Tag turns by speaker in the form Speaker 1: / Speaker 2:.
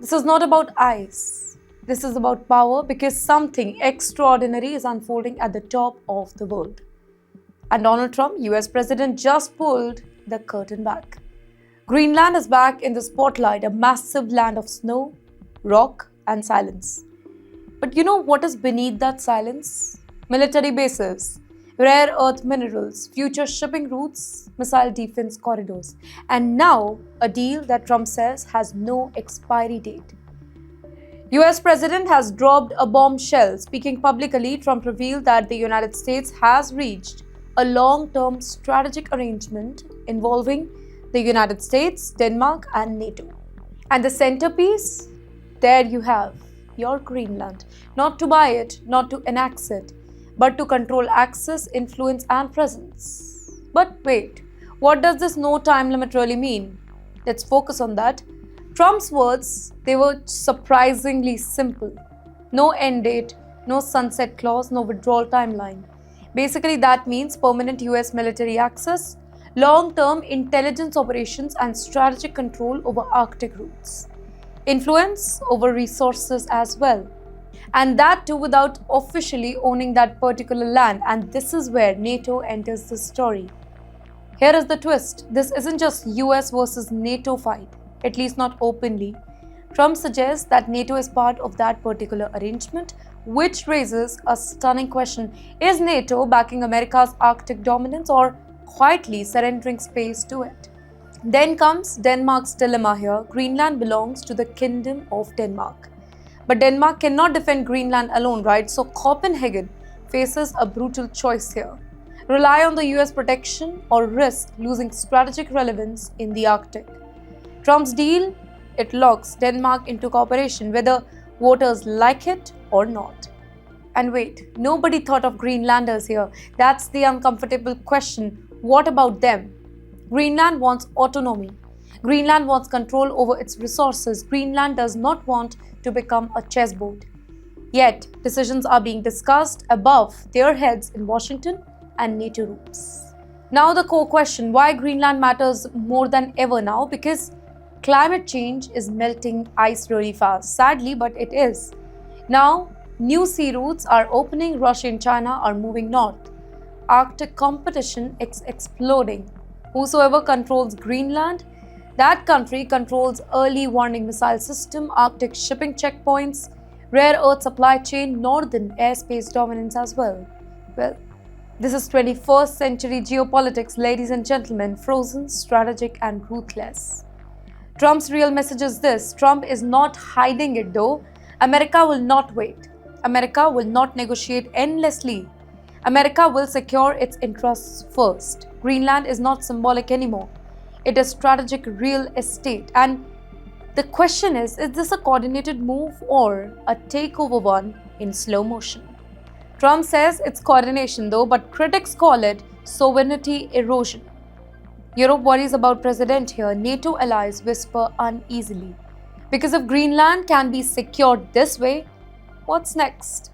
Speaker 1: This is not about ice. This is about power because something extraordinary is unfolding at the top of the world. And Donald Trump, US President, just pulled the curtain back. Greenland is back in the spotlight, a massive land of snow, rock, and silence. But you know what is beneath that silence? Military bases, rare earth minerals, future shipping routes, missile defense corridors, and now a deal that Trump says has no expiry date. US President has dropped a bombshell. Speaking publicly, Trump revealed that the United States has reached a long-term strategic arrangement involving the United States, Denmark, and NATO. And the centerpiece? There you have your Greenland. Not to buy it, not to annex it, but to control access, influence, and presence. But wait, what does this no time limit really mean? Let's focus on that. Trump's words, they were surprisingly simple. No end date, no sunset clause, no withdrawal timeline. Basically, that means permanent US military access, long-term intelligence operations, and strategic control over Arctic routes. Influence over resources as well. And that too without officially owning that particular land. And this is where NATO enters the story. Here is the twist. This isn't just US versus NATO fight, at least not openly. Trump suggests that NATO is part of that particular arrangement, which raises a stunning question. Is NATO backing America's Arctic dominance or quietly surrendering space to it? Then comes Denmark's dilemma here. Greenland belongs to the Kingdom of Denmark. But Denmark cannot defend Greenland alone, right? So Copenhagen faces a brutal choice here. Rely on the US protection or risk losing strategic relevance in the Arctic. Trump's deal, it locks Denmark into cooperation, whether voters like it or not. And wait, nobody thought of Greenlanders here. That's the uncomfortable question. What about them? Greenland wants autonomy. Greenland wants control over its resources. Greenland does not want to become a chessboard. Yet, decisions are being discussed above their heads in Washington and NATO rooms. Now the core question, why Greenland matters more than ever now? Because climate change is melting ice really fast. Sadly, but it is. Now, new sea routes are opening. Russia and China are moving north. Arctic competition is exploding. Whosoever controls Greenland, that country controls early warning missile system, Arctic shipping checkpoints, rare earth supply chain, northern airspace dominance as well. Well, this is 21st century geopolitics, ladies and gentlemen, frozen, strategic, and ruthless. Trump's real message is this. Trump is not hiding it though. America will not wait. America will not negotiate endlessly. America will secure its interests first. Greenland is not symbolic anymore. It is strategic real estate. And the question is this a coordinated move or a takeover one in slow motion? Trump says it's coordination though, but critics call it sovereignty erosion. Europe worries about President here. NATO allies whisper uneasily. Because if Greenland can be secured this way, what's next?